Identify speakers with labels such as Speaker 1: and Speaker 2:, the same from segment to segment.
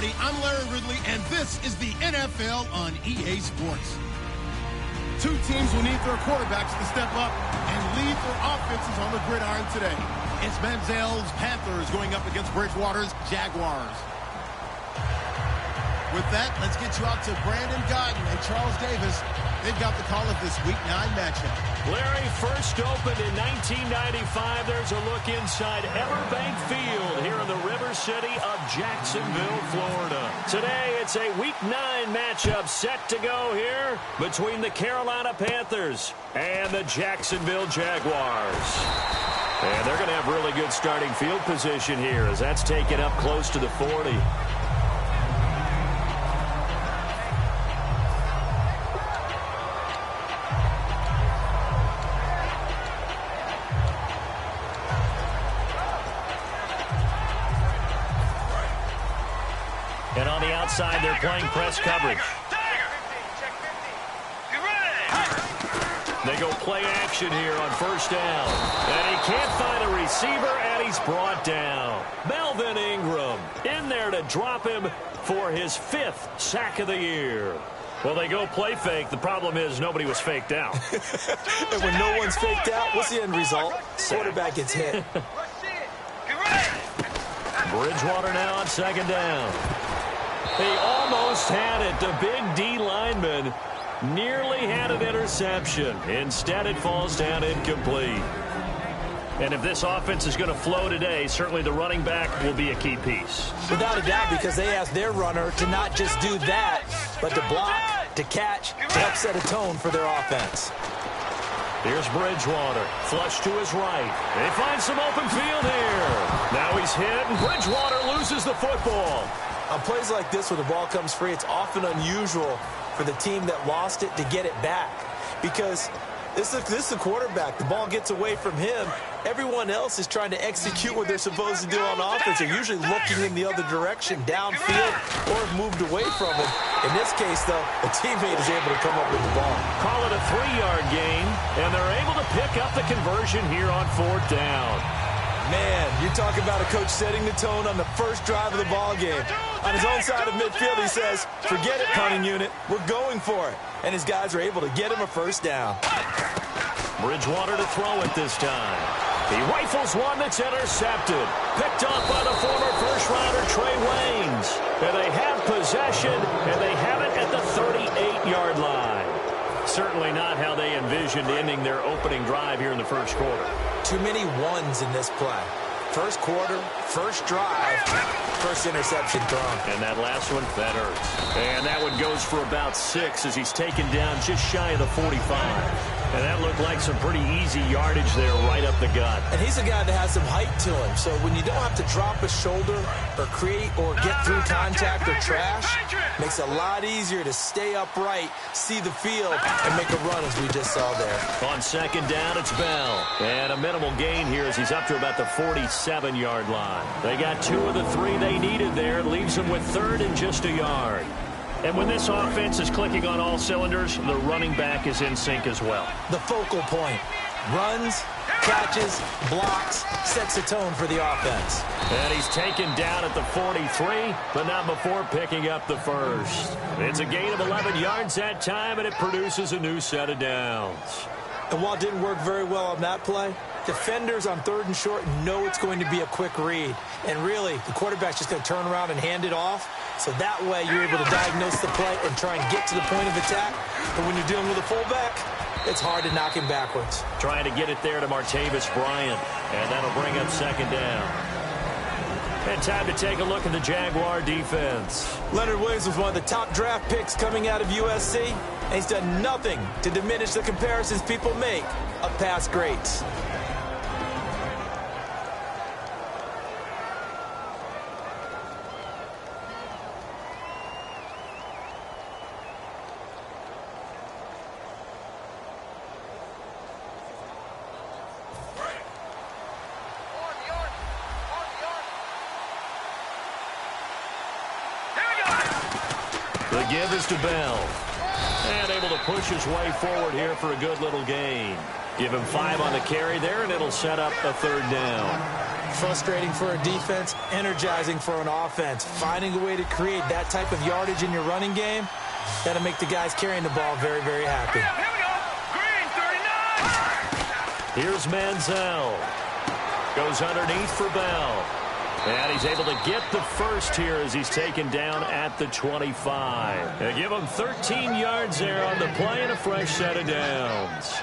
Speaker 1: everybody. I'm Larry Ridley, and this is the NFL on EA Sports. Two teams will need their quarterbacks to step up and lead their offenses on the gridiron today. It's Manziel's Panthers going up against Bridgewater's Jaguars. With that, let's get you out to Brandon Guyton and Charles Davis. They've got the call of this Week 9 matchup.
Speaker 2: Larry, first opened in 1995. There's a look inside Everbank Field here in the River City of Jacksonville, Florida. Today, it's a Week 9 matchup set to go here between the Carolina Panthers and the Jacksonville Jaguars. And they're going to have really good starting field position here as that's taken up close to the 40. And on the outside, they're playing press coverage. They go play action here on first down. And he can't find a receiver, and he's brought down. Melvin Ingram in there to drop him for his 5th sack of the year. Well, they go play fake. The problem is nobody was faked out.
Speaker 3: And when no one's faked out, what's the end result? Quarterback gets hit.
Speaker 2: Bridgewater now on second down. He almost had it. The big D lineman nearly had an interception. Instead, it falls down incomplete. And if this offense is going to flow today, certainly the running back will be a key piece.
Speaker 3: Without a doubt, because they asked their runner to not just do that, but to block, to catch, to help set a tone for their offense.
Speaker 2: Here's Bridgewater, flush to his right. They find some open field here. Now he's hit, and Bridgewater loses the football.
Speaker 3: On plays like this where the ball comes free, it's often unusual for the team that lost it to get it back. Because this is the quarterback. The ball gets away from him. Everyone else is trying to execute what they're supposed to do on offense. They're usually looking in the other direction, downfield, or have moved away from it. In this case, though, a teammate is able to come up with the ball.
Speaker 2: Call it a 3-yard gain, and they're able to pick up the conversion here on 4th down.
Speaker 3: Man, you talk about a coach setting the tone on the first drive of the ball game. On his own side of midfield, he says, forget it, punting unit. We're going for it. And his guys are able to get him a first down.
Speaker 2: Bridgewater to throw it this time. He rifles one that's intercepted. Picked off by the former first-rounder Trey Waynes. And they have possession, and they have it at the 38-yard line. Certainly not how they envisioned ending their opening drive here in the first quarter.
Speaker 3: Too many ones in this play. First quarter, first drive, first interception thrown.
Speaker 2: And that last one, that hurts. And that one goes for about 6 as he's taken down just shy of the 45. And that looked like some pretty easy yardage there right up the gut.
Speaker 3: And he's a guy that has some height to him. So when you don't have to drop a shoulder or create or get through contact or trash, makes it a lot easier to stay upright, see the field, and make a run as we just saw there.
Speaker 2: On second down, it's Bell. And a minimal gain here as he's up to about the 47-yard line. They got 2 of the 3 they needed there. It leaves them with 3rd and just a yard. And when this offense is clicking on all cylinders, the running back is in sync as well.
Speaker 3: The focal point. Runs, catches, blocks, sets a tone for the offense.
Speaker 2: And he's taken down at the 43, but not before picking up the first. It's a gain of 11 yards that time, and it produces a new set of downs.
Speaker 3: And while it didn't work very well on that play, defenders on 3rd and short know it's going to be a quick read. And really, the quarterback's just going to turn around and hand it off. So that way you're able to diagnose the play and try and get to the point of attack. But when you're dealing with a fullback, it's hard to knock him backwards.
Speaker 2: Trying to get it there to Martavis Bryant. And that'll bring up second down. And time to take a look at the Jaguar defense.
Speaker 3: Leonard Williams was one of the top draft picks coming out of USC. And he's done nothing to diminish the comparisons people make of past greats.
Speaker 2: The give is to Bell. And able to push his way forward here for a good little gain. Give him 5 on the carry there, and it'll set up a 3rd down.
Speaker 3: Frustrating for a defense, energizing for an offense. Finding a way to create that type of yardage in your running game, that'll make the guys carrying the ball very, very happy.
Speaker 2: Here's Manziel. Goes underneath for Bell. And he's able to get the first here as he's taken down at the 25. They give him 13 yards there on the play and a fresh set of downs.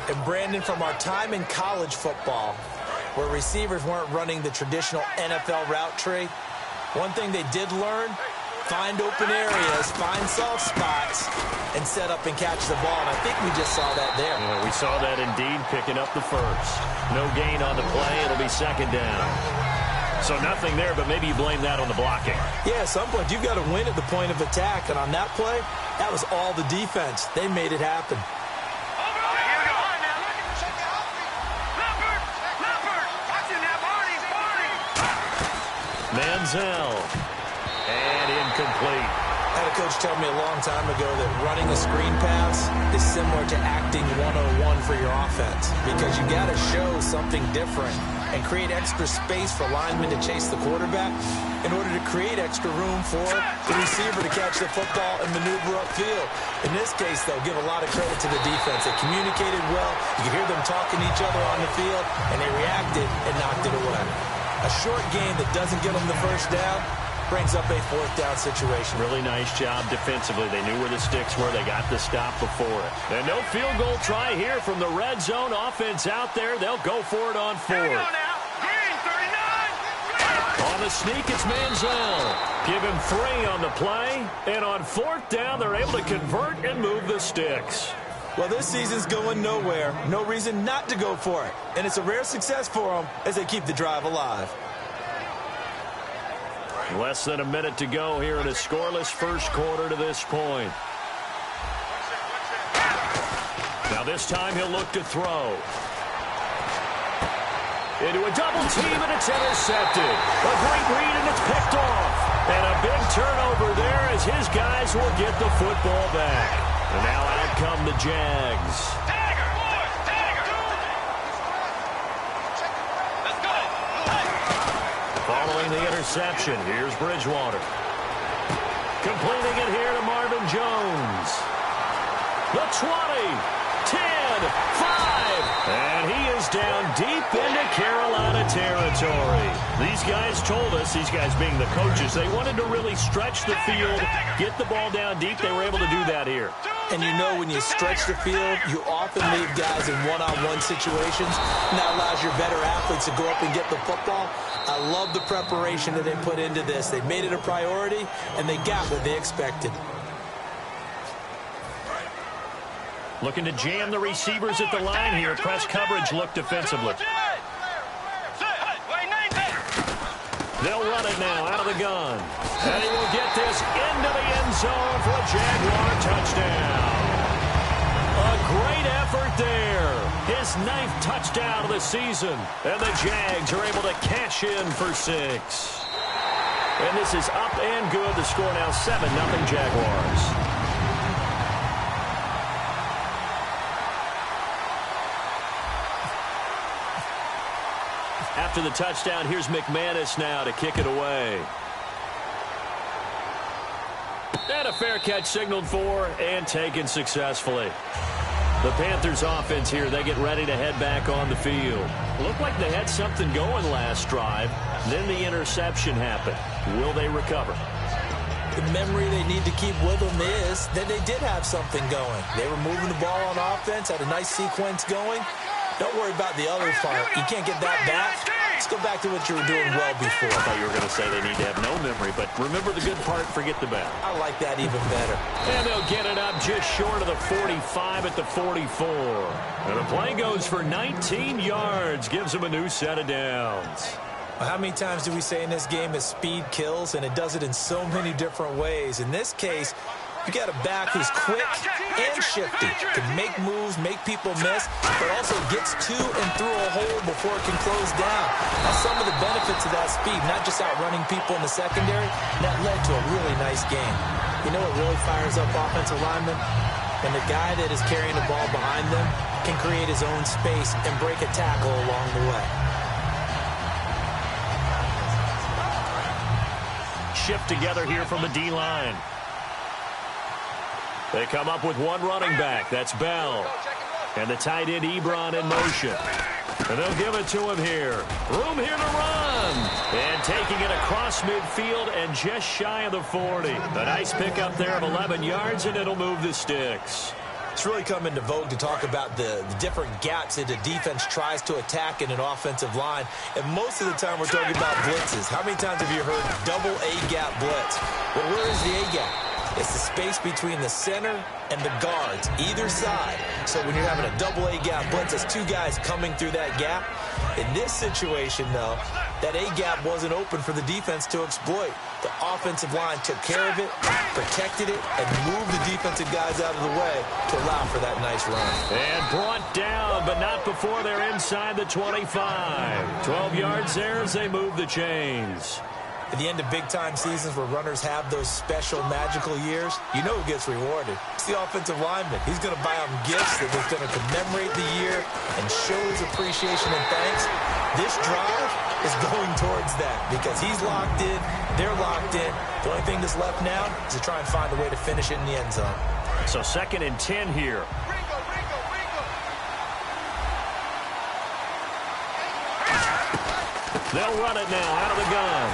Speaker 3: And Brandon, from our time in college football, where receivers weren't running the traditional NFL route tree, one thing they did learn, find open areas, find soft spots, and set up and catch the ball. And I think we just saw that there.
Speaker 2: Yeah, we saw that indeed, picking up the first. No gain on the play. It'll be second down. So nothing there, but maybe you blame that on the blocking.
Speaker 3: Yeah, at some point you've got to win at the point of attack. And on that play, that was all the defense. They made it happen.
Speaker 2: Manziel. And incomplete.
Speaker 3: I had a coach tell me a long time ago that running a screen pass is similar to acting 101 for your offense, because you got to show something different and create extra space for linemen to chase the quarterback in order to create extra room for the receiver to catch the football and maneuver upfield. In this case, they'll give a lot of credit to the defense. They communicated well. You could hear them talking to each other on the field, and they reacted and knocked it away. A short game that doesn't give them the first down brings up a fourth down situation.
Speaker 2: Really nice job defensively. They knew where the sticks were. They got the stop before it. And no field goal try here from the red zone offense out there. They'll go for it on fourth. On the sneak, it's Manziel. Give him 3 on the play. And on fourth down, they're able to convert and move the sticks.
Speaker 3: Well, this season's going nowhere. No reason not to go for it. And it's a rare success for them as they keep the drive alive.
Speaker 2: Less than a minute to go here in a scoreless first quarter to this point. Now this time he'll look to throw. Into a double team, and it's intercepted. A great read, and it's picked off. And a big turnover there as his guys will get the football back. And now out come the Jags. Following the interception, here's Bridgewater. Completing it here to Marvin Jones. The 20, 10, 5. And he is down deep into Carolina territory. These guys told us, these guys being the coaches, they wanted to really stretch the field, get the ball down deep. They were able to do that here.
Speaker 3: And you know when you stretch the field, you often leave guys in one-on-one situations. And that allows your better athletes to go up and get the football. I love the preparation that they put into this. They made it a priority, and they got what they expected.
Speaker 2: Looking to jam the receivers at the line here. Press coverage look defensively. They'll run it now out of the gun. And he will get this into the end zone for a Jaguar touchdown. A great effort there. His 9th touchdown of the season. And the Jags are able to cash in for 6. And this is up and good. The score now 7-0 Jaguars. After the touchdown, here's McManus now to kick it away. And a fair catch signaled for and taken successfully. The Panthers offense here, they get ready to head back on the field. Looked like they had something going last drive. Then the interception happened. Will they recover?
Speaker 3: The memory they need to keep with them is that they did have something going. They were moving the ball on offense, had a nice sequence going. Don't worry about the other part. You can't get that back. Let's go back to what you were doing well before.
Speaker 2: I thought you were going to say they need to have no memory, but remember the good part, forget the bad.
Speaker 3: I like that even better.
Speaker 2: And they'll get it up just short of the 45 at the 44. And the play goes for 19 yards, gives them a new set of downs.
Speaker 3: Well, how many times do we say in this game that speed kills, and it does it in so many different ways? In this case, you got a back who's quick and shifty, can make moves, make people miss, but also gets to and through a hole before it can close down. That's some of the benefits of that speed, not just outrunning people in the secondary. That led to a really nice game. You know what really fires up offensive linemen? When the guy that is carrying the ball behind them can create his own space and break a tackle along the way.
Speaker 2: shift together here from the D-line. They come up with one running back. That's Bell. And the tight end Ebron in motion. And they'll give it to him here. Room here to run. And taking it across midfield and just shy of the 40. A nice pickup there of 11 yards, and it'll move the sticks.
Speaker 3: It's really come into vogue to talk about the different gaps that the defense tries to attack in an offensive line. And most of the time we're talking about blitzes. How many times have you heard double A-gap blitz? Well, where is the A-gap? It's the space between the center and the guards, either side. So when you're having a double A-gap blitz, it's two guys coming through that gap. In this situation, though, that A-gap wasn't open for the defense to exploit. The offensive line took care of it, protected it, and moved the defensive guys out of the way to allow for that nice run.
Speaker 2: And brought down, but not before they're inside the 25. 12 yards there as they move the chains.
Speaker 3: At the end of big-time seasons where runners have those special magical years, you know who gets rewarded. It's the offensive lineman. He's going to buy them gifts that are going to commemorate the year and show his appreciation and thanks. This drive is going towards that because he's locked in, they're locked in. The only thing that's left now is to try and find a way to finish it in the end zone.
Speaker 2: So 2nd and 10 here. They'll run it now out of the gun.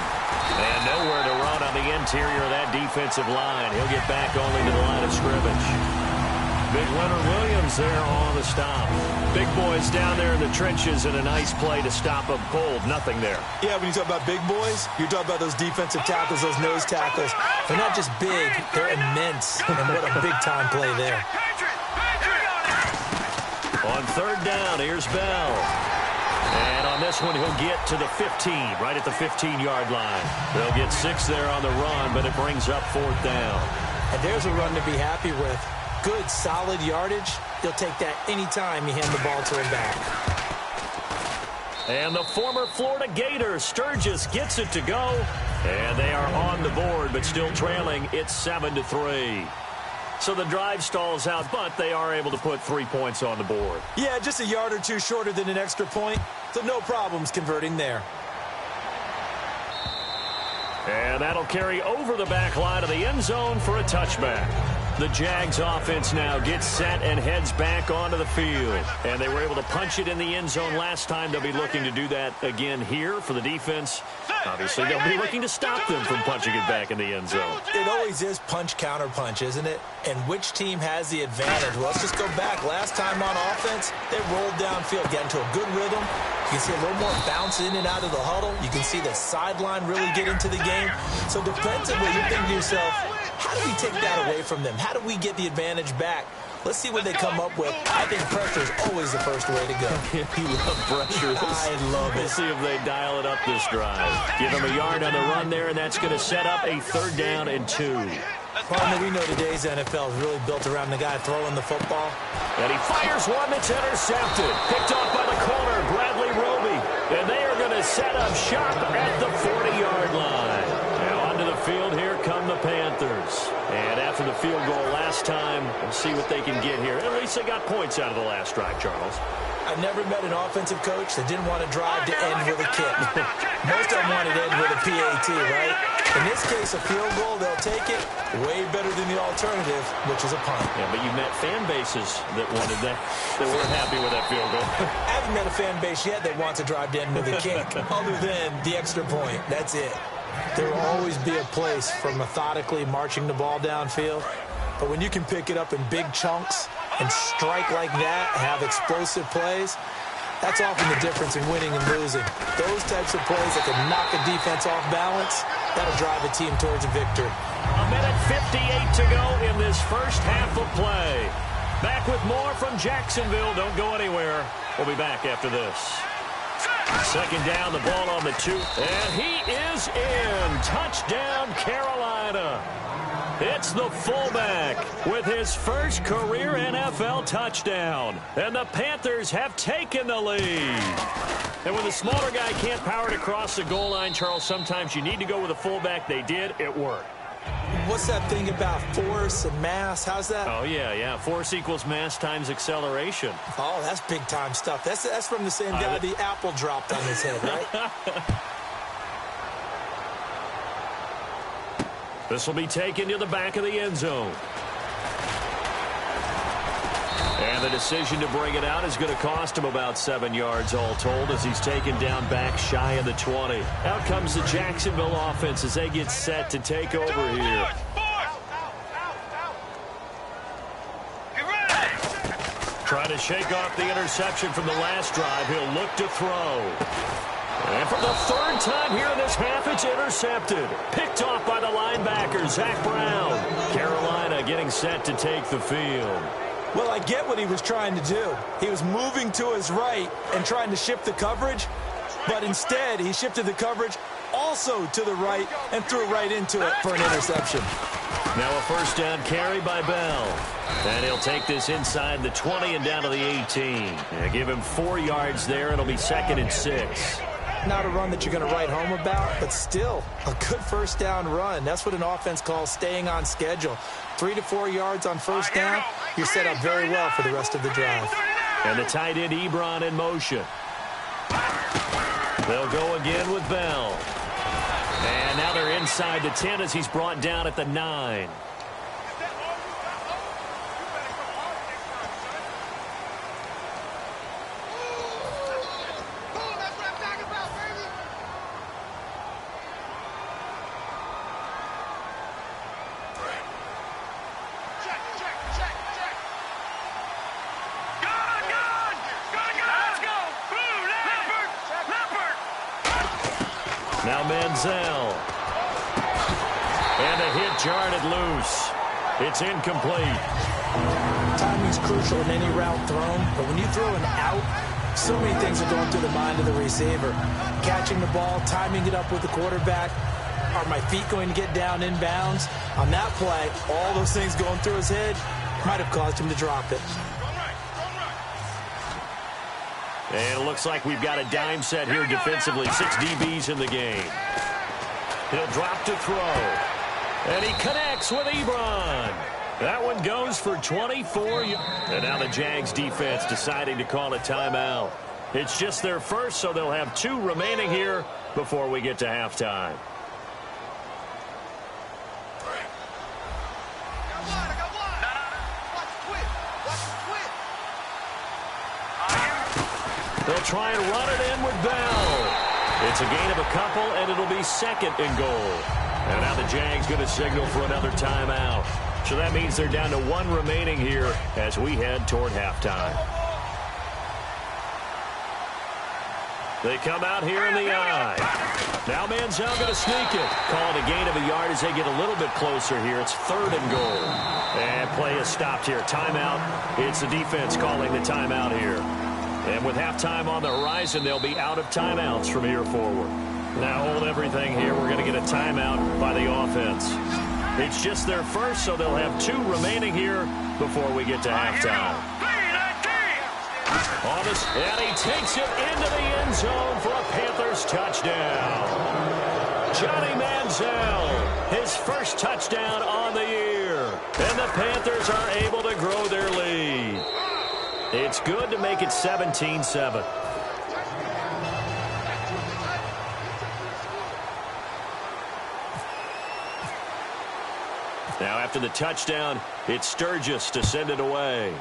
Speaker 2: And nowhere to run on the interior of that defensive line. He'll get back only to the line of scrimmage. Big Leonard Williams there on the stop. Big boys down there in the trenches and a nice play to stop them cold. Nothing there.
Speaker 3: Yeah, when you talk about big boys, you're talking about those defensive tackles, those nose tackles. They're not just big, they're immense. And what a big-time play there.
Speaker 2: On 3rd down, here's Bell. And on this one, he'll get to the 15, right at the 15-yard line. They'll get 6 there on the run, but it brings up 4th down.
Speaker 3: And there's a run to be happy with. Good, solid yardage. He'll take that anytime you hand the ball to him back.
Speaker 2: And the former Florida Gator, Sturgis, gets it to go. And they are on the board, but still trailing. It's 7-3. So the drive stalls out, but they are able to put 3 points on the board.
Speaker 3: Yeah, just a yard or two shorter than an extra point, so no problems converting there.
Speaker 2: And that'll carry over the back line of the end zone for a touchback. The Jags offense now gets set and heads back onto the field. And they were able to punch it in the end zone last time. They'll be looking to do that again here for the defense. Obviously, they'll be looking to stop them from punching it back in the end zone.
Speaker 3: It always is punch, counter punch, isn't it? And which team has the advantage? Well, let's just go back. Last time on offense, they rolled downfield, got into a good rhythm. You can see a little more bounce in and out of the huddle. You can see the sideline really get into the game. So defensively, you're thinking to yourself, how do we take that away from them? How do we get the advantage back? Let's see what they come up with. I think pressure is always the first way to go.
Speaker 2: You love pressure.
Speaker 3: I love it.
Speaker 2: We'll see if they dial it up this drive. Give them a yard on the run there, and that's going to set up a 3rd down and 2.
Speaker 3: Partner, we know today's NFL is really built around the guy throwing the football.
Speaker 2: And he fires one that's intercepted. Picked off by the corner, Bradley Roby. And they are going to set up shop at the 40-yard line. Now onto the field, here come the Panthers. And after the field goal last time, we'll see what they can get here. At least they got points out of the last drive, Charles.
Speaker 3: I never met an offensive coach that didn't want to drive to end with a kick. Most of them wanted to end with a PAT, right? In this case, a field goal, they'll take it. Way better than the alternative, which is a punt.
Speaker 2: Yeah, but you met fan bases that wanted that, that weren't happy with that field goal.
Speaker 3: I haven't met a fan base yet that wants to drive to end with a kick, other than the extra point. That's it. There will always be a place for methodically marching the ball downfield. But when you can pick it up in big chunks and strike like that, have explosive plays, that's often the difference in winning and losing. Those types of plays that can knock a defense off balance, that'll drive a team towards a victory.
Speaker 2: A minute 58 to go in this first half of play. Back with more from Jacksonville. Don't go anywhere. We'll be back after this. 2nd down, the ball on the 2. And he is in. Touchdown, Carolina. It's the fullback with his first career NFL touchdown. And the Panthers have taken the lead. And when the smaller guy can't power it across the goal line, Charles, sometimes you need to go with a fullback. They did. It worked.
Speaker 3: What's that thing about force and mass? How's that?
Speaker 2: Oh, yeah. Force equals mass times acceleration.
Speaker 3: Oh, that's big-time stuff. That's from the same guy the apple dropped on his head, right?
Speaker 2: This will be taken to the back of the end zone. And the decision to bring it out is going to cost him about 7 yards all told as he's taken down back shy of the 20. Out comes the Jacksonville offense as they get set to take over here. Trying to shake off the interception from the last drive. He'll look to throw. And for the third time here in this half, it's intercepted. Picked off by the linebacker, Zach Brown. Carolina getting set to take the field.
Speaker 3: Well, I get what he was trying to do. He was moving to his right and trying to shift the coverage, but instead he shifted the coverage also to the right and threw right into it for an interception.
Speaker 2: Now a first down carry by Bell. And he'll take this inside the 20 and down to the 18. Give him 4 yards there. It'll be 2nd and 6.
Speaker 3: Not a run that you're going to write home about, but still a good first down run. That's what an offense calls staying on schedule. 3 to 4 yards on first down, you're set up very well for the rest of the drive.
Speaker 2: And the tight end Ebron in motion. They'll go again with Bell. And now they're inside the 10 as he's brought down at the 9. Now Manziel. And a hit jarred it loose. It's incomplete.
Speaker 3: Timing's crucial in any route thrown, but when you throw an out, so many things are going through the mind of the receiver. Catching the ball, timing it up with the quarterback. Are my feet going to get down in bounds? On that play, all those things going through his head might have caused him to drop it.
Speaker 2: And it looks like we've got a dime set here defensively. 6 DBs in the game. He'll drop to throw. And he connects with Ebron. That one goes for 24. And now the Jags defense deciding to call a timeout. It's just their first, so they'll have 2 remaining here before we get to halftime. They'll try and run it in with Bell. It's a gain of a couple, and it'll be 2nd and goal. And now the Jags going to signal for another timeout. So that means they're down to 1 remaining here as we head toward halftime. They come out here in the eye. Now Manziel going to sneak it. Call it a gain of a yard as they get a little bit closer here. It's 3rd and goal. And play is stopped here. Timeout. It's the defense calling the timeout here. And with halftime on the horizon, they'll be out of timeouts from here forward. Now hold everything here. We're going to get a timeout by the offense. It's just their first, so they'll have 2 remaining here before we get to halftime. And he takes it into the end zone for a Panthers touchdown. Johnny Manziel, his first touchdown on the year. And the Panthers are able to grow their lead. It's good to make it 17-7. Now after the touchdown, it's Sturgis to send it away.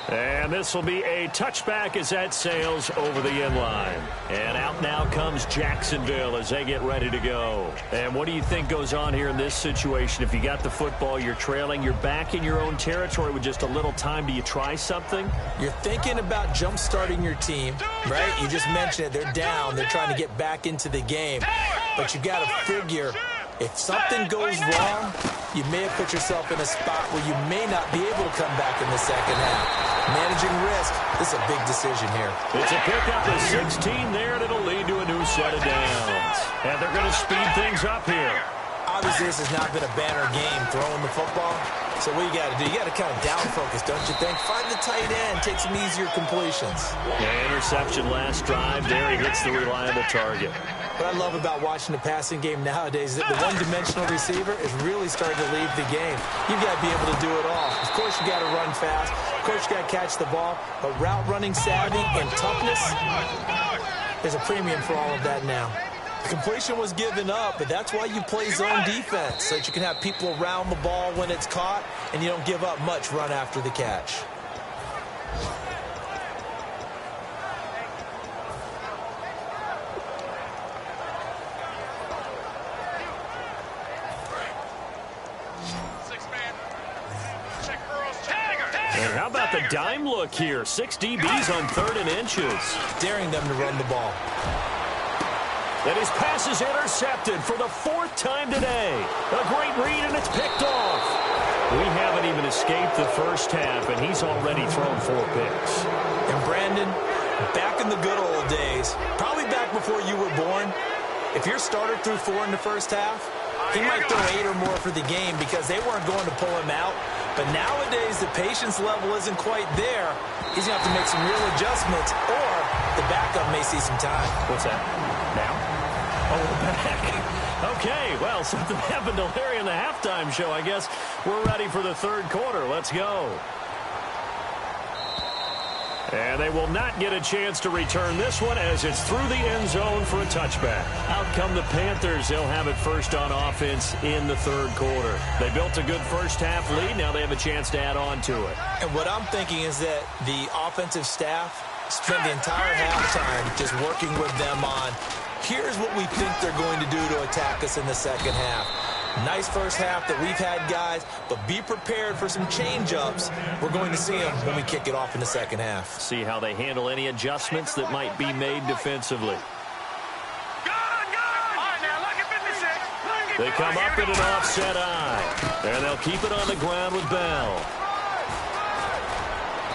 Speaker 2: And this will be a touchback as that sails over the end line. And out now comes Jacksonville as they get ready to go. And what do you think goes on here in this situation? If you got the football, you're trailing, you're back in your own territory with just a little time. Do you try something?
Speaker 3: You're thinking about jump-starting your team, right? You just mentioned it. They're down. They're trying to get back into the game. But you got to figure if something goes wrong, you may have put yourself in a spot where you may not be able to come back in the second half. Managing risk, this is a big decision here.
Speaker 2: It's a pickup of 16 there, and it'll lead to a new set of downs. And they're going to speed things up here.
Speaker 3: Obviously, this has not been a banner game throwing the football. So what you got to do, you got to kind of down focus, don't you think? Find the tight end, take some easier completions.
Speaker 2: Yeah, interception last drive. There he hits the reliable target.
Speaker 3: What I love about watching the passing game nowadays is that the one-dimensional receiver is really starting to leave the game. You've got to be able to do it all. Of course, you got to run fast. Of course, you got to catch the ball. But route running savvy and toughness, there's a premium for all of that now. The completion was given up, but that's why you play zone defense, so that you can have people around the ball when it's caught, and you don't give up much run after the catch.
Speaker 2: And how about the dime look here? 6 DBs on 3rd and inches.
Speaker 3: Daring them to run the ball.
Speaker 2: And his pass is intercepted for the 4th time today. A great read, and it's picked off. We haven't even escaped the first half, and he's already thrown 4 picks.
Speaker 3: And Brandon, back in the good old days, probably back before you were born, if your starter threw 4 in the first half, he might throw 8 or more for the game because they weren't going to pull him out. But nowadays, the patience level isn't quite there. He's going to have to make some real adjustments, or the backup may see some time.
Speaker 2: What's that? Now? Oh, we're back. Okay, well, something happened to Larry in the halftime show. I guess we're ready for the 3rd quarter. Let's go. And they will not get a chance to return this one as it's through the end zone for a touchback. Out come the Panthers. They'll have it first on offense in the 3rd quarter. They built a good first half lead. Now they have a chance to add on to it.
Speaker 3: And what I'm thinking is that the offensive staff spent the entire halftime just working with them on, here's what we think they're going to do to attack us in the second half. Nice first half that we've had, guys, but be prepared for some change-ups. We're going to see them when we kick it off in the second half.
Speaker 2: See how they handle any adjustments that might be made defensively. They come up in an offset eye, and they'll keep it on the ground with Bell.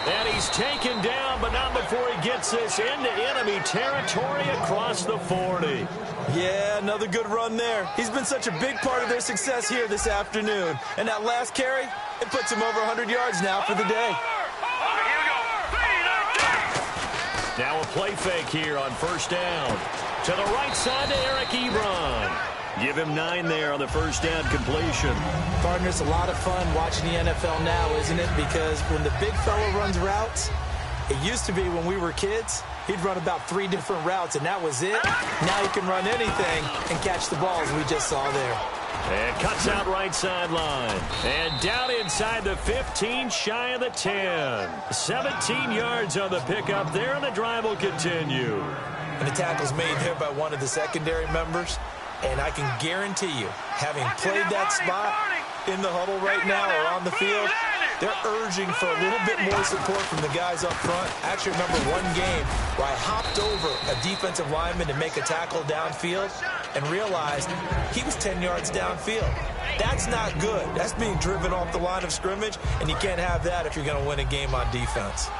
Speaker 2: And he's taken down, but not before he gets this into enemy territory across the 40.
Speaker 3: Yeah, another good run there. He's been such a big part of their success here this afternoon. And that last carry, it puts him over 100 yards now for the day.
Speaker 2: Now a play fake here on first down. To the right side to Eric Ebron. Give him 9 there on the first down completion.
Speaker 3: Partner, it's a lot of fun watching the NFL now, isn't it? Because when the big fella runs routes, it used to be when we were kids, he'd run about 3 different routes, and that was it. Now he can run anything and catch the balls we just saw there.
Speaker 2: And cuts out right sideline. And down inside the 15, shy of the 10. 17 yards on the pickup there, and the drive will continue.
Speaker 3: And the tackle's made there by one of the secondary members. And I can guarantee you, having played that spot in the huddle right now or on the field, they're urging for a little bit more support from the guys up front. I actually remember one game where I hopped over a defensive lineman to make a tackle downfield and realized he was 10 yards downfield. That's not good. That's being driven off the line of scrimmage, and you can't have that if you're going to win a game on defense.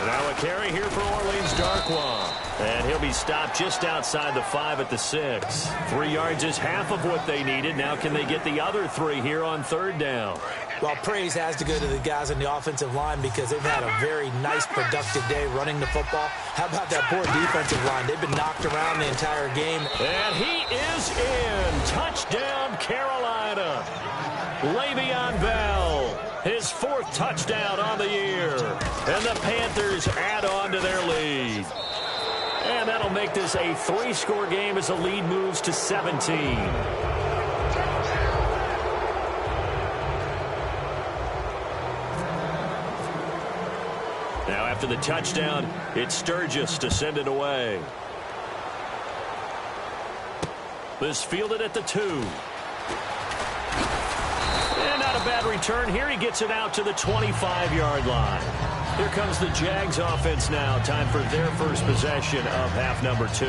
Speaker 2: Now a carry here for Orleans Darkwa. And he'll be stopped just outside the 5 at the 6. 3 yards is half of what they needed. Now can they get the other 3 here on 3rd down?
Speaker 3: Well, praise has to go to the guys on the offensive line because they've had a very nice, productive day running the football. How about that poor defensive line? They've been knocked around the entire game.
Speaker 2: And he is in. Touchdown, Carolina. Le'Veon Bell. His 4th touchdown on the year. And the Panthers add on to their lead. And that'll make this a 3-score game as the lead moves to 17. Now after the touchdown, it's Sturgis to send it away. This fielded at the 2. And not a bad return here. He gets it out to the 25-yard line. Here comes the Jags offense now. Time for their first possession of half number 2.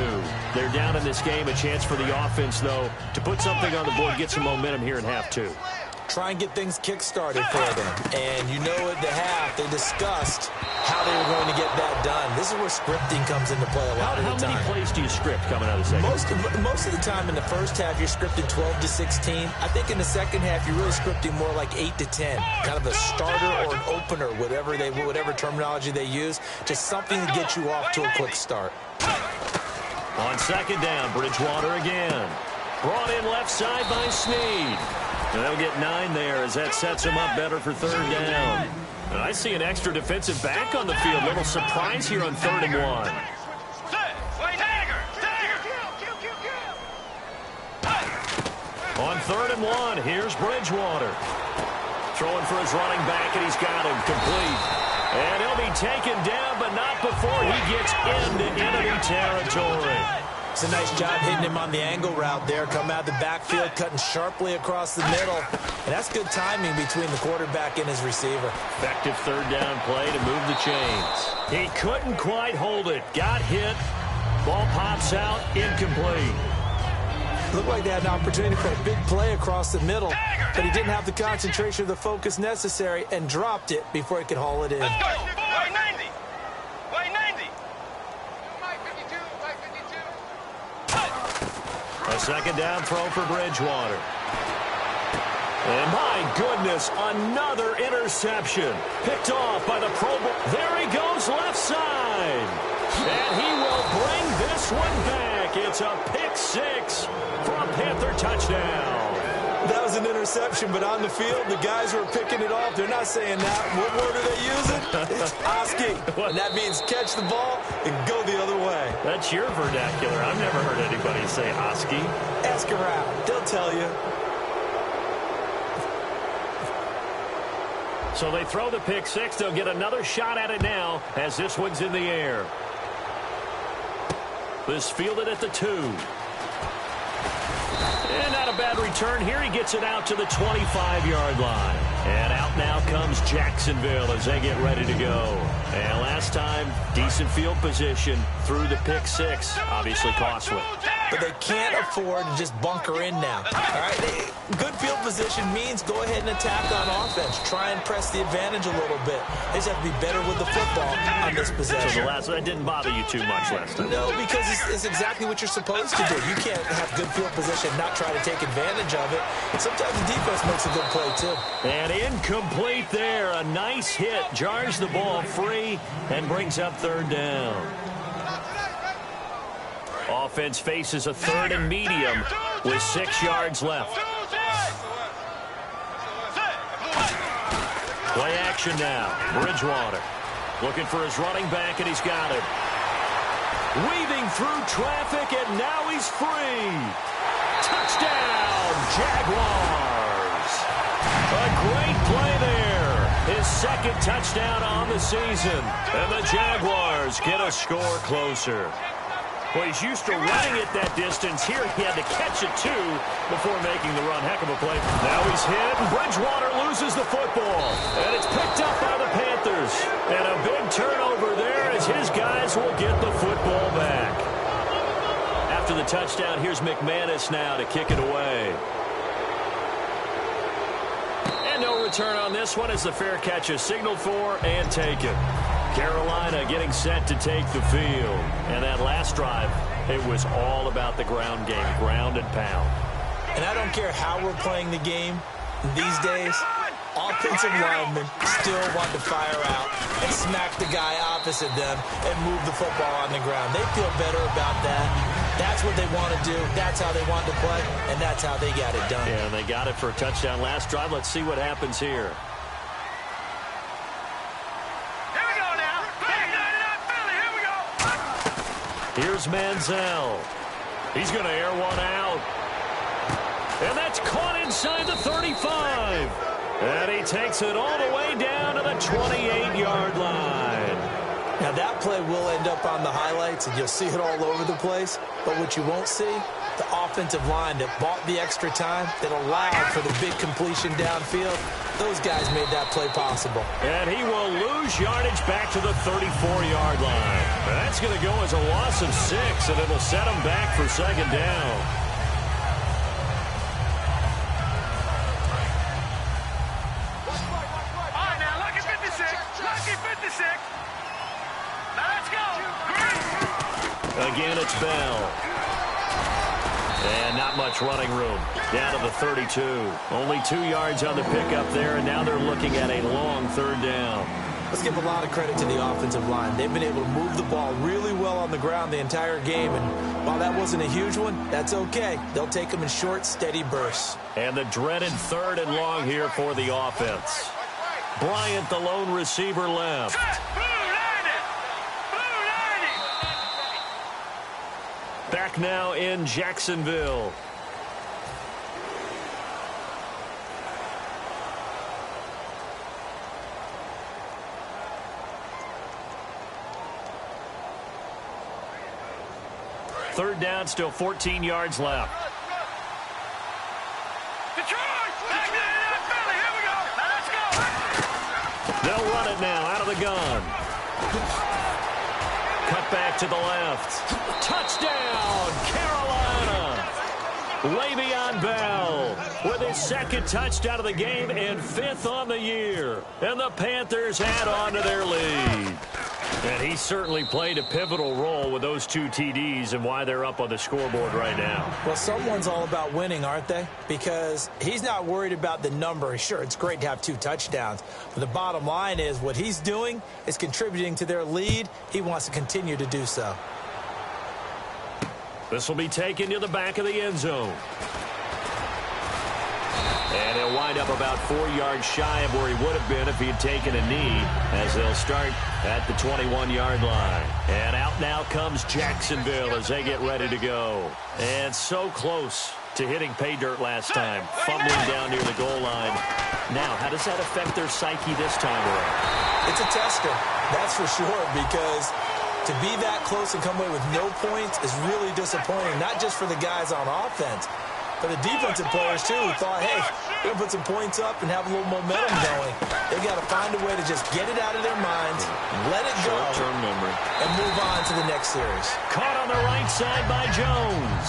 Speaker 2: They're down in this game. A chance for the offense, though, to put something on the board, get some momentum here in half 2.
Speaker 3: Try and get things kick-started for them. And you know at the half, they discussed how they were going to get that done. This is where scripting comes into play a lot of the time.
Speaker 2: How many plays do you script coming out of the second?
Speaker 3: Most of the time in the first half, you're scripting 12 to 16. I think in the second half, you're really scripting more like 8 to 10. Kind of a starter or an opener, whatever terminology they use. Just something to get you off to a quick start.
Speaker 2: On second down, Bridgewater again. Brought in left side by Snead. And they'll get 9 there as that sets them up better for 3rd down. I see an extra defensive back on the field. Little surprise here on 3rd and 1. On 3rd and 1, here's Bridgewater. Throwing for his running back, and he's got him complete. And he'll be taken down, but not before he gets into enemy territory.
Speaker 3: It's a nice job hitting him on the angle route there. Come out of the backfield, cutting sharply across the middle. And that's good timing between the quarterback and his receiver.
Speaker 2: Effective 3rd down play to move the chains. He couldn't quite hold it. Got hit. Ball pops out, incomplete.
Speaker 3: Looked like they had an opportunity for a big play across the middle, but he didn't have the concentration or the focus necessary and dropped it before he could haul it in.
Speaker 4: Let's go. Way 90. Way 90.
Speaker 2: A 2nd down throw for Bridgewater. And my goodness, another interception. Picked off by the Pro Bowl. There he goes, left side. And he will bring this one back. It's a pick 6 for a Panther touchdown.
Speaker 3: That was an interception, but on the field, the guys who are picking it off, they're not saying that. What word are they using? It's Oski. And that means catch the ball and go the other way.
Speaker 2: That's your vernacular. I've never heard anybody say Oski.
Speaker 3: Ask around. They'll tell you.
Speaker 2: So they throw the pick 6. They'll get another shot at it now as this one's in the air. This fielded at the 2. And not a bad return here. He gets it out to the 25-yard line. And out now comes Jacksonville as they get ready to go. And last time, decent field position through the pick 6. Obviously costly.
Speaker 3: But they can't afford to just bunker in now. All right, good field position means go ahead and attack on offense. Try and press the advantage a little bit. They just have to be better with the football on this possession.
Speaker 2: So that didn't bother you too much last time?
Speaker 3: No, because it's exactly what you're supposed to do. You can't have good field position and not try to take advantage of it. Sometimes the defense makes a good play, too.
Speaker 2: And incomplete there. A nice hit. Jars the ball free and brings up 3rd down. Offense faces a 3rd and medium with 6 yards left. Play action now. Bridgewater looking for his running back, and he's got it. Weaving through traffic, and now he's free. Touchdown, Jaguars. A great play there. His 2nd touchdown on the season. And the Jaguars get a score closer. Well, he's used to running it that distance. Here he had to catch it, too, before making the run. Heck of a play. Now he's hit, and Bridgewater loses the football. And it's picked up by the Panthers. And a big turnover there as his guys will get the football back. After the touchdown, here's McManus now to kick it away. And no return on this one as the fair catch is signaled for and taken. Carolina getting set to take the field. And that last drive, it was all about the ground game, ground and pound.
Speaker 3: And I don't care how we're playing the game these days, offensive linemen still want to fire out and smack the guy opposite them and move the football on the ground. They feel better about that. That's what they want to do. That's how they want to play, and that's how they got it done.
Speaker 2: Yeah, and they got it for a touchdown last drive. Let's see what happens here. Here's Manziel. He's going to air one out. And that's caught inside the 35. And he takes it all the way down to the 28-yard line.
Speaker 3: Now, that play will end up on the highlights, and you'll see it all over the place. But what you won't see, the offensive line that bought the extra time, that allowed for the big completion downfield, those guys made that play possible.
Speaker 2: And he will lose yardage back to the 34-yard line. That's going to go as a loss of 6, and it'll set him back for 2nd down.
Speaker 4: All right, now, lucky 56. Lucky 56. Now, let's go.
Speaker 2: Again, it's Bell. And not much running room. Down to the 32. Only 2 yards on the pickup there, and now they're looking at a long 3rd down.
Speaker 3: Let's give a lot of credit to the offensive line. They've been able to move the ball really well on the ground the entire game, and while that wasn't a huge one, that's okay. They'll take them in short, steady bursts.
Speaker 2: And the dreaded 3rd and long here for the offense. Bryant, the lone receiver, left. Back now in Jacksonville. Third down, still 14 yards left. They'll run it now out of the gun. Cut back to the left. Touchdown, Carolina. Le'Veon Bell with his second touchdown of the game and fifth on the year. And the Panthers add on to their lead. And he certainly played a pivotal role with those two TDs and why they're up on the scoreboard right now.
Speaker 3: Well, someone's all about winning, aren't they? Because he's not worried about the number. Sure, it's great to have 2 touchdowns. But the bottom line is what he's doing is contributing to their lead. He wants to continue to do so.
Speaker 2: This will be taken to the back of the end zone. And he'll wind up about 4 yards shy of where he would have been if he had taken a knee, as they'll start at the 21-yard line. And out now comes Jacksonville as they get ready to go. And so close to hitting pay dirt last time, fumbling down near the goal line. Now, how does that affect their psyche this time around?
Speaker 3: It's a tester, that's for sure, because to be that close and come away with no points is really disappointing, not just for the guys on offense, but the defensive players, too, who thought, hey, we're going to put some points up and have a little momentum going. They got to find a way to just get it out of their minds, let it go,
Speaker 2: short-term memory,
Speaker 3: and move on to the next series.
Speaker 2: Caught on the right side by Jones.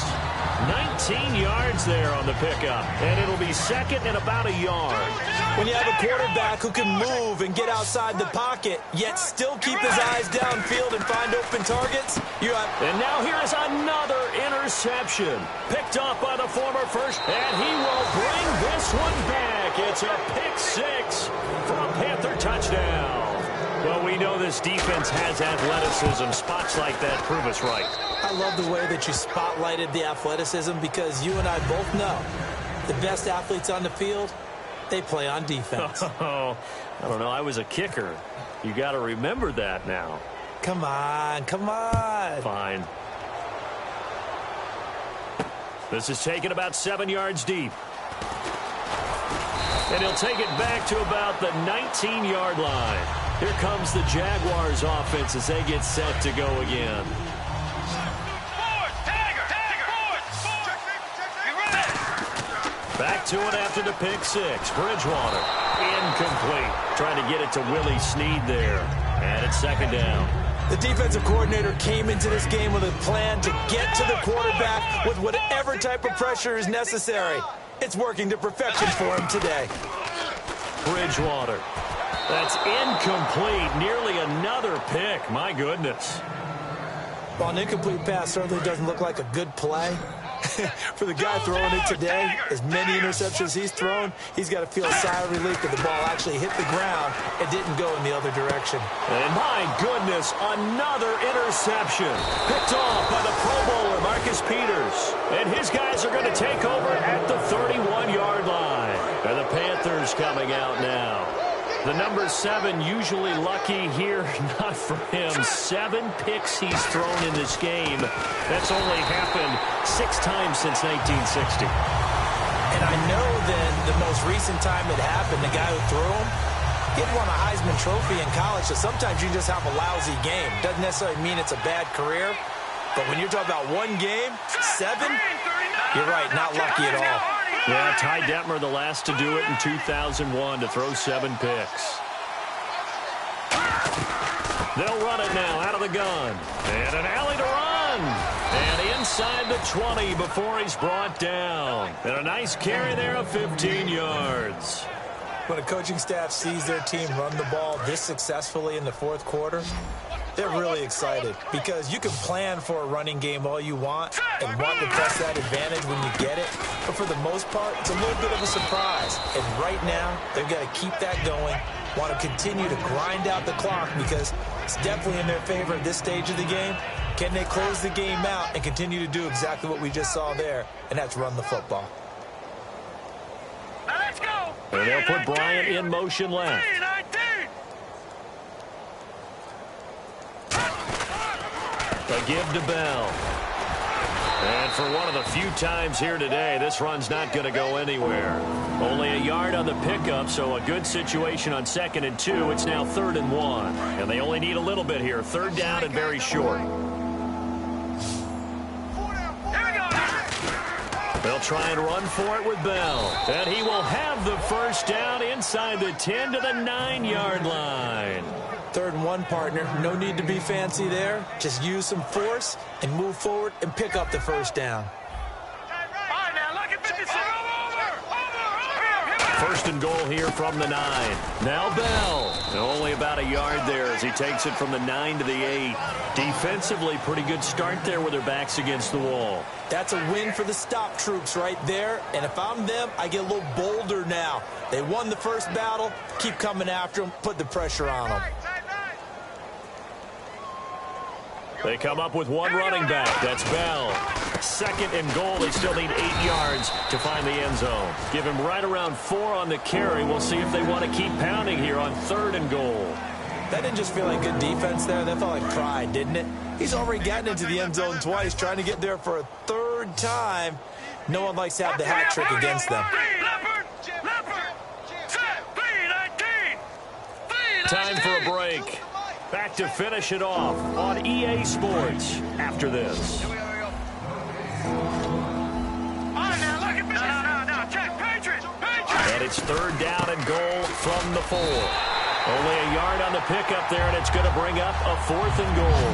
Speaker 2: 19 yards there on the pickup, and it'll be second and about a yard.
Speaker 3: When you have a quarterback who can move and get outside the pocket, yet still keep his eyes downfield and find open targets, you have...
Speaker 2: And now here is another interception. Picked off by the former first, and he will bring this one back. It's a pick 6 for a Panther touchdown. Well, we know this defense has athleticism. Spots like that prove us right.
Speaker 3: I love the way that you spotlighted the athleticism because you and I both know the best athletes on the field, they play on defense.
Speaker 2: Oh, I don't know. I was a kicker. You got to remember that now.
Speaker 3: Come on, come on.
Speaker 2: Fine. This is taken about 7 yards deep. And he'll take it back to about the 19-yard line. Here comes the Jaguars offense as they get set to go again. Back to it after the pick 6. Bridgewater, incomplete. Trying to get it to Willie Snead there. And it's second down.
Speaker 3: The defensive coordinator came into this game with a plan to get to the quarterback with whatever type of pressure is necessary. It's working to perfection for him today.
Speaker 2: Bridgewater. That's incomplete. Nearly another pick. My goodness.
Speaker 3: Well, an incomplete pass certainly doesn't look like a good play. For the guy throwing it today, as many interceptions he's thrown, he's got to feel a sigh of relief that the ball actually hit the ground and didn't go in the other direction.
Speaker 2: And my goodness, another interception. Picked off by the Pro Bowler, Marcus Peters. And his guys are going to take over at the 31-yard line. And the Panthers coming out now. The number 7 usually lucky here, not for him. 7 picks he's thrown in this game. That's only happened 6 times since 1960.
Speaker 3: And I know then the most recent time it happened, the guy who threw him, he had won a Heisman Trophy in college, so sometimes you just have a lousy game. Doesn't necessarily mean it's a bad career, but when you're talking about one game, 7, you're right, not lucky at all.
Speaker 2: Yeah, Ty Detmer, the last to do it in 2001, to throw 7 picks. They'll run it now out of the gun. And an alley to run. And inside the 20 before he's brought down. And a nice carry there of 15 yards.
Speaker 3: When a coaching staff sees their team run the ball this successfully in the fourth quarter, they're really excited because you can plan for a running game all you want and want to press that advantage when you get it. But for the most part, it's a little bit of a surprise. And right now, they've got to keep that going, want to continue to grind out the clock because it's definitely in their favor at this stage of the game. Can they close the game out and continue to do exactly what we just saw there, and that's run the football.
Speaker 4: Let's go.
Speaker 2: And they'll put Bryant in motion left. A give to Bell. And for one of the few times here today, this run's not going to go anywhere. Only a yard on the pickup, so a good situation on 2nd and 2. It's now 3rd and 1. And they only need a little bit here. 3rd down and very short. They'll try and run for it with Bell. And he will have the first down inside the 10 to the 9-yard line.
Speaker 3: 3rd and 1, partner. No need to be fancy there. Just use some force and move forward and pick up the first down.
Speaker 2: 1st and goal here from the 9. Now Bell. Only about a yard there as he takes it from the 9 to the 8. Defensively, pretty good start there with their backs against the wall.
Speaker 3: That's a win for the stop troops right there. And if I'm them, I get a little bolder now. They won the first battle. Keep coming after them. Put the pressure on them.
Speaker 2: They come up with one running back. That's Bell. 2nd and goal. They still need 8 yards to find the end zone. Give him right around 4 on the carry. We'll see if they want to keep pounding here on 3rd and goal.
Speaker 3: That didn't just feel like good defense there. That felt like pride, didn't it? He's already gotten into the end zone twice, trying to get there for a 3rd time. No one likes to have the hat trick against them.
Speaker 2: Time for a break. Back to finish it off on EA Sports after this. And it's 3rd down and goal from the 4. Only a yard on the pickup there, and it's going to bring up a 4th and goal.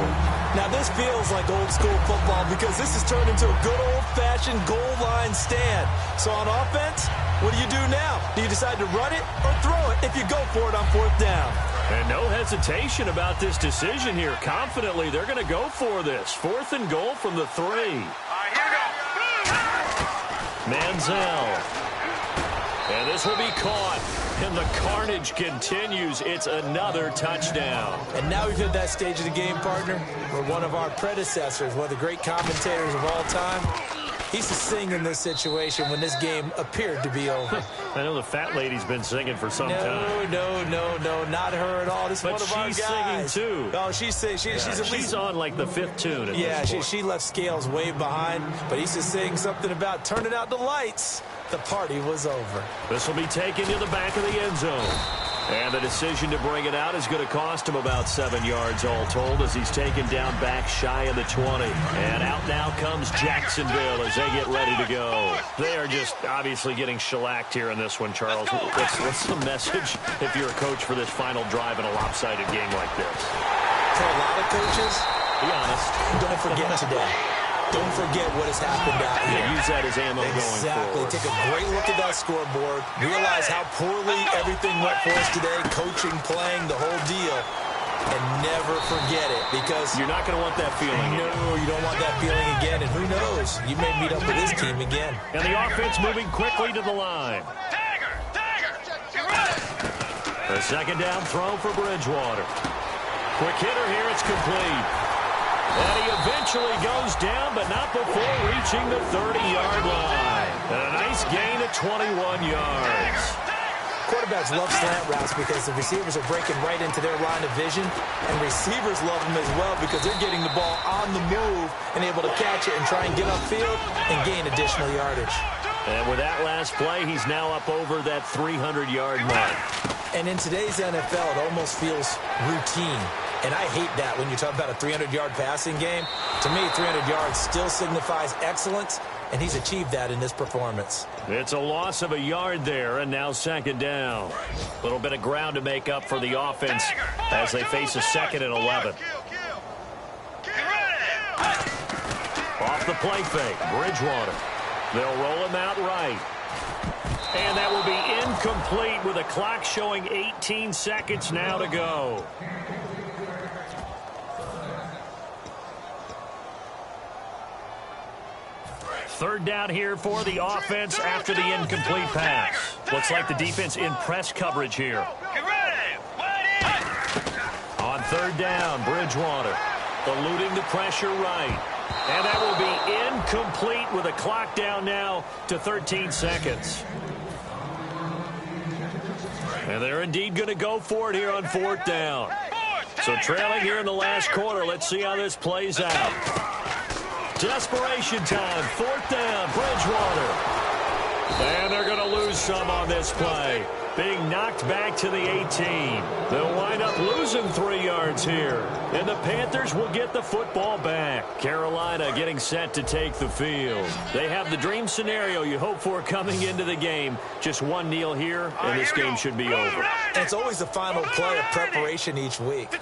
Speaker 3: Now, this feels like old school football because this has turned into a good old-fashioned goal line stand. So on offense, what do you do now? Do you decide to run it or throw it if you go for it on 4th down?
Speaker 2: And no hesitation about this decision here. Confidently, they're going to go for this. 4th and goal from the 3. Manziel. And this will be caught. And the carnage continues. It's another touchdown.
Speaker 3: And now we've hit that stage of the game, partner, where one of our predecessors, one of the great commentators of all time, he used to sing in this situation when this game appeared to be over.
Speaker 2: I know the fat lady's been singing for some time.
Speaker 3: No, not her at all. This is
Speaker 2: but
Speaker 3: one of our guys.
Speaker 2: She's singing, too.
Speaker 3: Oh, she's
Speaker 2: on like the 5th tune at
Speaker 3: yeah,
Speaker 2: this point.
Speaker 3: she left Scales way behind, but he used to sing something about turning out the lights. The party was over.
Speaker 2: This will be taken to the back of the end zone. And the decision to bring it out is going to cost him about 7 yards all told as he's taken down back shy of the 20. And out now comes Jacksonville as they get ready to go. They are just obviously getting shellacked here in this one, Charles. What's the message if you're a coach for this final drive in a lopsided game like this?
Speaker 3: For a lot of coaches,
Speaker 2: be honest,
Speaker 3: don't forget today. Don't forget what has happened out here.
Speaker 2: Use that as ammo going forward.
Speaker 3: Take a great look at that scoreboard. Realize how poorly everything went for us today. Coaching, playing, the whole deal. And never forget it because
Speaker 2: you're not going to want that feeling.
Speaker 3: No, you don't want that feeling again. And who knows? You may meet up with this team again.
Speaker 2: And the offense moving quickly to the line. A 2nd down throw for Bridgewater. Quick hitter here. It's complete. And he eventually goes down, but not before reaching the 30-yard line. And a nice gain of 21 yards.
Speaker 3: Quarterbacks love slant routes because the receivers are breaking right into their line of vision, and receivers love them as well because they're getting the ball on the move and able to catch it and try and get upfield and gain additional yardage.
Speaker 2: And with that last play, he's now up over that 300-yard mark.
Speaker 3: And in today's NFL, it almost feels routine. And I hate that when you talk about a 300-yard passing game. To me, 300 yards still signifies excellence, and he's achieved that in this performance.
Speaker 2: It's a loss of a yard there, and now 2nd down. A little bit of ground to make up for the offense as they face a 2nd and 11. Off the play fake, Bridgewater. They'll roll him out right. And that will be incomplete with a clock showing 18 seconds now to go. Third down here for the offense after the incomplete pass. Looks like the defense in press coverage here. On 3rd down, Bridgewater eluding the pressure right. And that will be incomplete with a clock down now to 13 seconds. And they're indeed going to go for it here on 4th down. So trailing here in the last quarter. Let's see how this plays out. Desperation time. 4th down. Bridgewater. And they're going to lose some on this play. Being knocked back to the 18. They'll wind up losing 3 yards here. And the Panthers will get the football back. Carolina getting set to take the field. They have the dream scenario you hope for coming into the game. Just one kneel here, and this game should be over.
Speaker 3: It's always the final play of preparation each week.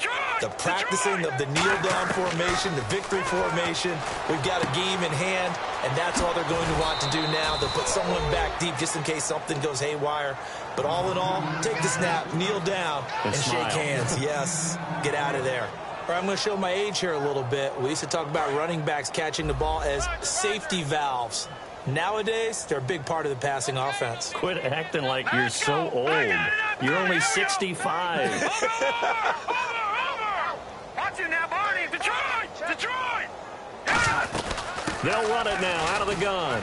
Speaker 3: The practicing of the kneel-down formation, the victory formation. We've got a game in hand, and that's all they're going to want to do now. They'll put someone back deep just in case something goes haywire. But all in all, take the snap, kneel down, and shake hands. Yes, get out of there. All right, I'm going to show my age here a little bit. We used to talk about running backs catching the ball as safety valves. Nowadays, they're a big part of the passing offense.
Speaker 2: Quit acting like you're so old. You're only 65.
Speaker 4: Over! Watch it now, Barney. Detroit!
Speaker 2: They'll run it now out of the gun.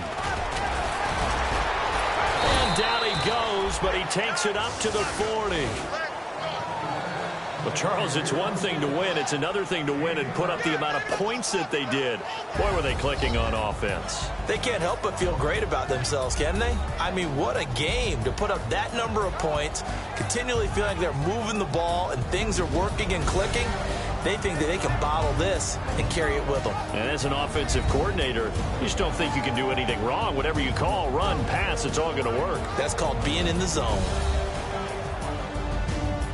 Speaker 2: And down he goes, but he takes it up to the 40. Well, Charles, it's one thing to win. It's another thing to win and put up the amount of points that they did. Boy, were they clicking on offense.
Speaker 3: They can't help but feel great about themselves, can they? I mean, what a game to put up that number of points, continually feeling like they're moving the ball and things are working and clicking. They think that they can bottle this and carry it with them.
Speaker 2: And as an offensive coordinator, you just don't think you can do anything wrong. Whatever you call, run, pass, it's all going to work.
Speaker 3: That's called being in the zone.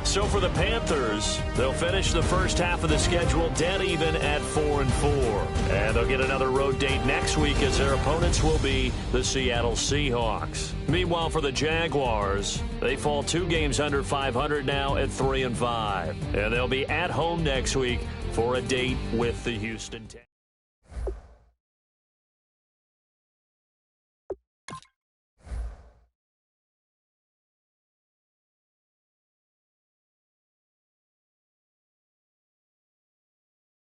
Speaker 2: So for the Panthers, they'll finish the first half of the schedule dead even at 4-4. And they'll get another road date next week as their opponents will be the Seattle Seahawks. Meanwhile, for the Jaguars, they fall 2 games under 500 now at 3-5. And they'll be at home next week for a date with the Houston Texans.